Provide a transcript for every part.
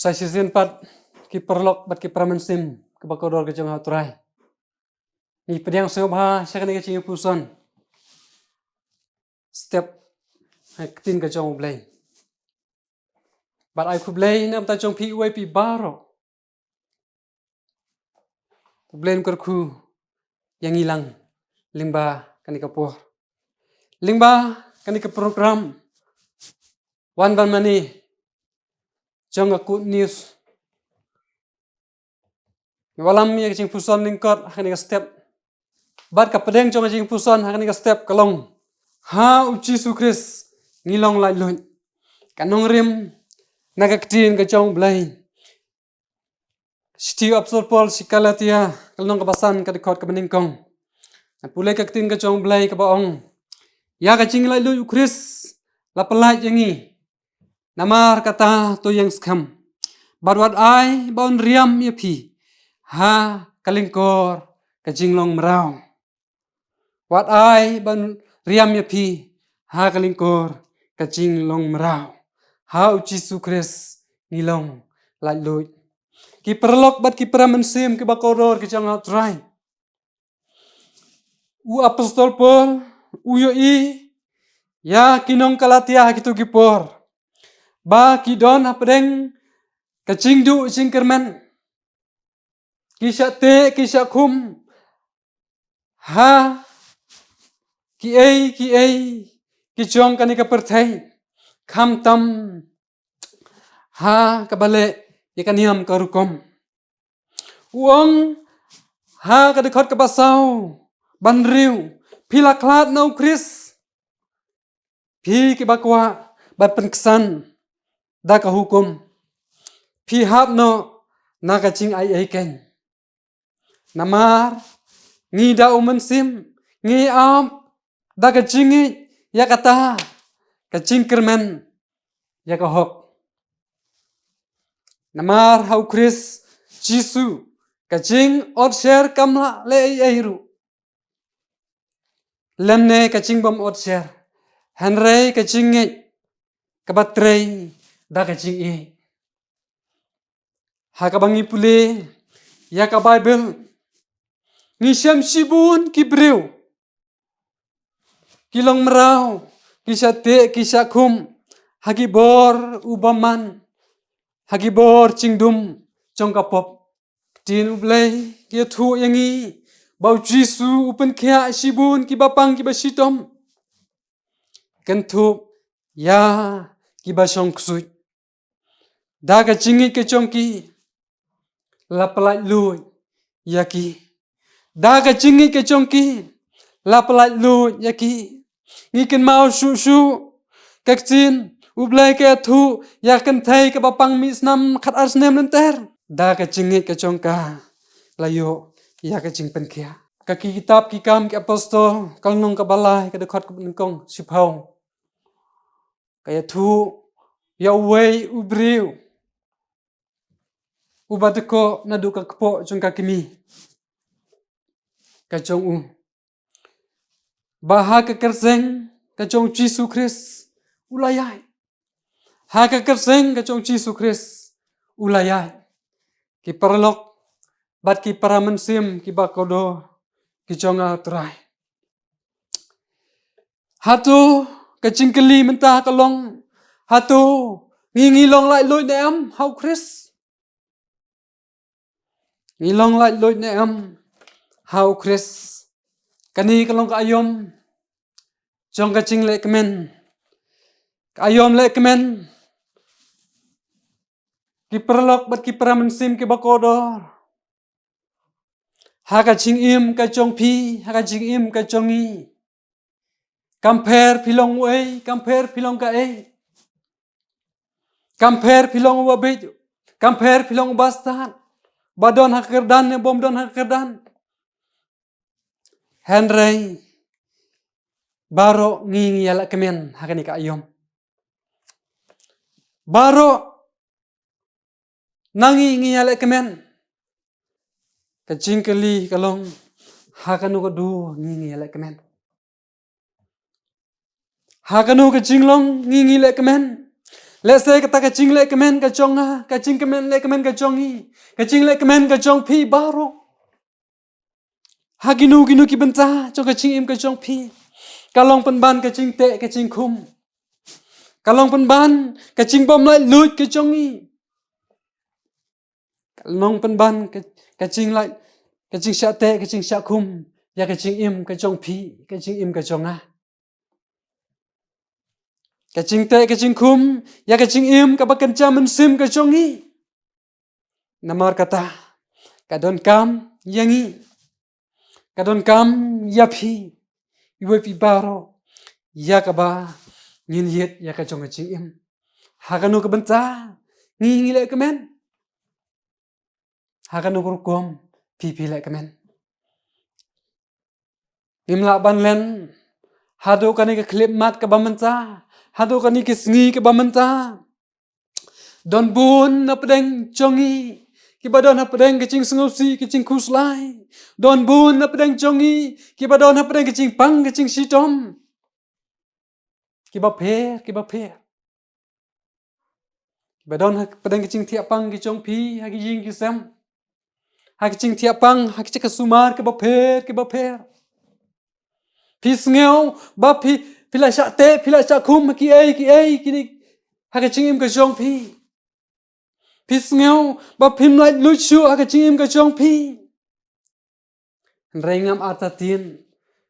Sa season 4 ki perlok bat ki pramansim ke bakodor ke jong haturai. Ni pediang seobha syakani ke cing puson. Step tin ke jong blay. Bat ai ku blay nam ta jong pi uai pi baro. Blay ku yang hilang limba kani ke poh. Limba kani ke program One Ban Money jong aku news. Walam ya cing puson lingkot kani ke step. Bat ka pedeng jong cing puson kani ke step kalong. Ha uci sukris ngilong lai lun. Kanong rim nagaktin ke jong blay. Siti absor pol sikalatia kalong kebasan ka dikot ke beningkong. Pulai kaktin ke jong blay ke baong. Ya ka cing lai lun ukris la pelaj yangi. Namar kata to yang skam. Barwat ai baun riam ya pi. Ha kalingkor ke jinglong merau. Wat ai baun riam ya pi. Ha kalingkor ke jinglong merau. Ha uci sukres ngilong lai lun. Ki perlok bat ki pramansim ke bakodor ke jang trai. U apostol Paul uyo i ya kinong kalatia kitu kipor. Ba kidon apedeng kacingdu singkermen. Kisah te kisah kum. Ha ki jong kani kapertai. Kam tam ha kabale yakaniam karukom. Uang ha kadekot kabasau banriu pila klat nau kris. Pi ki bakwa bat penkesan da ka hukum. Pi hap no na kacing ai ken. Namar ngi da umensim ngi am da kacingi ya kata kacing kermen ya ka hok. Namar hau kris Jisu kacing ot share kamla le eiru. Lemne kacing bom ot share. Henry kacing ngi kabatrei da kacing i. Ha kabangi pule ya ka Bible. Ngisam sibun kibreu. Kilong merau kisah te kisah kum. Hagibor ubaman. Hagibor cingdum jong kapop. Tin ublay kia tu yangi. Bau Jisu upen kia sibun ki bapang ki basitom. Kentup ya ki basong kusut. Daga cingi ke congki. Lapalai lui yaki. Daga cingi ke congki. Lapalai lui yaki. Ngikin mau su kakcin ublay ke tu yakan thai ke bapang misnam khat arsnem nenter. Daga cingi ke congka layo ya ka cing penkia. Kaki kitab kikam ki apostol kalnong kabalai ke dekot ke beningkong sipau. Kaya tu ya uwei ubriu. Ubateko nadu ka kepo jongka kimi. Kacong u. Baha kekerseng kacong Jisu Kris ulayai. Ha kekerseng kacong Jisu Kris ulayai. Ki perlok bat ki pramansim ki bakodo ki jonga trai. Hatu kacing keli mentah kalong. Hatu ngilong lai loi neam hau Kris. Ngilong lai loi neam hau Kris. Kani kalong ka ayom. Jong kacing le kemen. Ka ayom le kemen. Ki perlok bat ki pramansim ki bakodor. Ha kacing im kacong pi. Ha kacing im kacong i. Kamper pilong uai. Kamper pilong ka ei. Kamper pilong wabit. Kamper pilong bastan. Badon hakerdan ne bom don hakerdan. Henry baro ngingi ala kemen hakani ka ayom. Baro nangi ngi ala kemen. Kacing keli kalong hakanu kadu ngingi ala kemen. Hakanu kacing long ngingi ala kemen. Let's say kata kacing le kemen kacong kacing kemen le kemen kacongi, kacing le kemen kacong pi baro. Haginu ginu ki benta cho kacing im kacong pi. Kalong penban kacing te kacing kum. Kalong penban kacing bom lại lut kacongi. Kalong penban kacing lại kacing sya te kacing sya kum. Ya kacing im kacong pi kacing im kaconga. Kacing te kacing kum, ya kacing im kabakan camen sim kacongi. Namar kata, kadon kam yangi, kadon kam yapi, iwe pi baro, ya kaba ngin yet ya kacong kacing im. Hakanu kebenta, ngi le kemen. Hakanu kurukom, pipi le kemen. Imla ban len, hado kani ke klip mat ke bamenta. Hado kani ke sengi ke bamenta. Don bun na pedeng congi. Kibadon na pedeng kecing sengosi kecing kuslai. Don bun na pedeng congi. Kibadon na pedeng kecing pang kecing sitom. Kibaper. Kibadon na pedeng kecing tiap pang kecong pi haki jing kisem. Haki kecing tiap pang haki cek sumar kibaper. Pi sengeu ba pi pila syak te pila syak kum ki ai kini haki cing im kecong pi. Pi sengeu ba pim lai lucu haki cing im kecong pi. Rengam atatin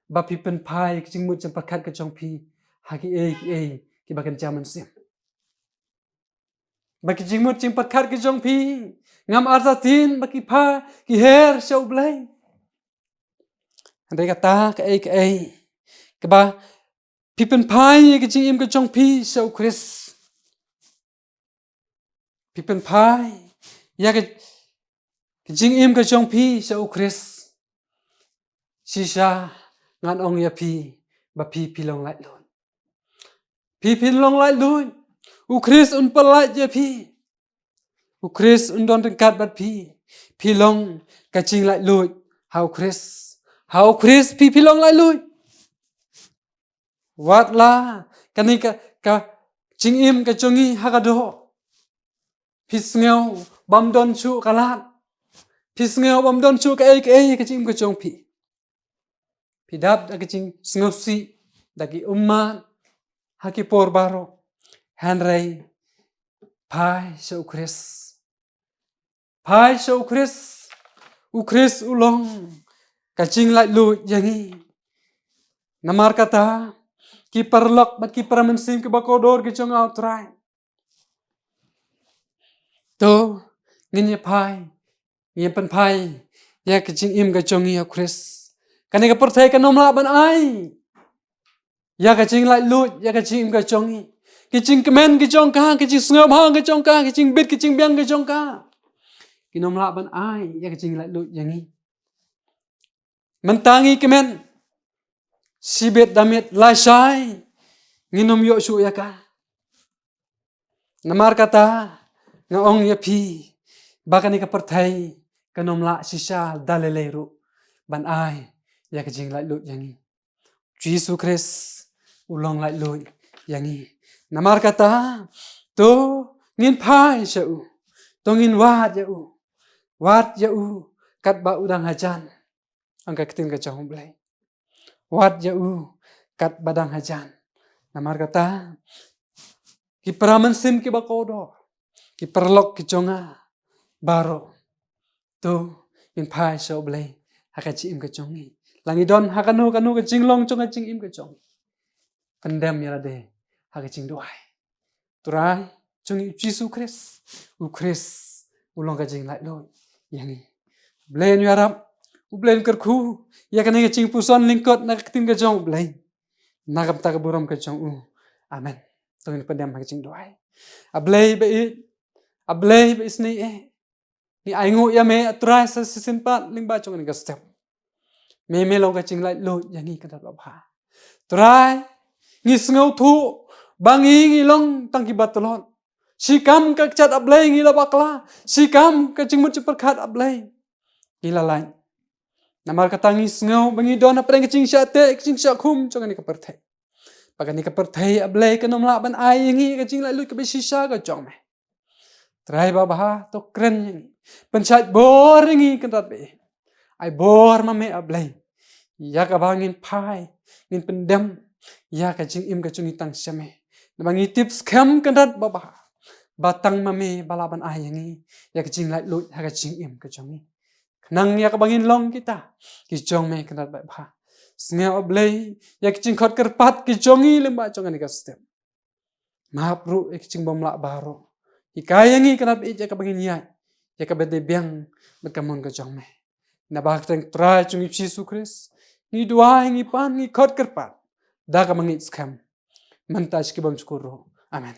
ba pi pen pai kecing mut cempakat kecong pi haki ai ki bakan jaman sim. Ba kecing mut cempakat kecong pi ngam atatin ba ki pa ki her syau blai. Andai kata ke ai keba pipen pai kecing im kecong pi syau Kris. Pipen pai ya kecing im kecong pi syau Kris. Sisa ngan ong ya pi ba pi pilong lai lun. Pi pilong lai lun. U Kris un pelai ya pi. U Kris un don dekat bat pi. Pilong kecing lai lun. Hau Kris pi pilong lai lun. Wat la kani ka cing im kacongi hakado. Pisngeu bam don chu kalat. Pisngeu bam don chu ka ai kacing im kacong pi. Pidap da kacing sengosi dagi ummat haki por baro. Hanrei pai sa Kris. Pai sa Kris. Kris ulong kacing lai lu yangi. Namar kata ki perlok bat ki peramensim ke bakodor ke chong outrai. To ngin pai ngin pen pai ya kecing im ke chong ya Kris. Kani ka perthai ka nomla ban ai. Ya kecing lai lut ya kecing im ke chong. Kecing kemen ke chong ka kecing sngam hang ke chong ka kecing bit kecing biang ke chong ka. Ki nomla ban ai ya kecing lai lut yangi. Mentangi kemen sibet damit lai sai nginom yo su ya ka. Namar kata ngaong ya pi bakani ka perthai kanom la sisa daleleru ban ai ya kecing lai lut yangi. Yesus Kris ulong lai lut yangi. Namar kata to ngin pai seu to ngin wat ya u kat ba udang hajan angka ketin ka chong blai. Wat ya u kat badang hajan. Namar kata ki pramansim ki bakodor. Ki perlok ki chonga baro. Tu in pai so blai hakachi im ka chongi. Langi don hakanu ka jinglong chonga ching im ka chong. Kendam ya de hakaching doai. Turai chongi Yesus Kris. U Kris ulong ka jing lai lo yangi. Blain yarap ublain kerku ya kan nga ching puson lingkot nakatin ka chong blain. Nakap ta kaburam ka chong amen. Tungin padam hakaching doai. Ablay ba isni ni aingu ya me turai sa sisimpat lingba chong ni step. Me long ka ching lai lo yangi ka ba ba. Turai ni sngau thu bangi ngilong tangki batalon. Sikam ka chat ablay ngila bakla. Sikam ka ching mut perkat ablay. Ngila lain. Namar katangis ngau bangi don apa yang kecing syate kecing syakum chong ni kaperthai. Pagani ka perthei ablay ka nom laban ay ngi ka jing lai lut ka besisa ka jong me. Trai baba to kren ngi. Pensat bor ngi kan rat be. Ai bor ma me ablay. Ya ka bangin pai ngin pendam ya ka jing im ka jungi tang syame. Nabangi tips kam kan rat baba. Batang mame balaban ay ngi ya ka jing lai lut ha ka jing im ka jongi. Nang ya ka bangin long kita ki jong me kan rat ba. Snga oblay ya ka jing khot kerpat ki jongi lemba jongan ka step. Mahapru ya ka jing bom la baro. Ikaya ngi kan rat ya ka bangin ya. Ya ka bede biang bekamon ka jong me. Na ba ka try jungi Yesus Kristus. Ni dua ngi pan ngi khot kerpat. Da ka mangit skam. Mantaj ki bom skuro. Amen.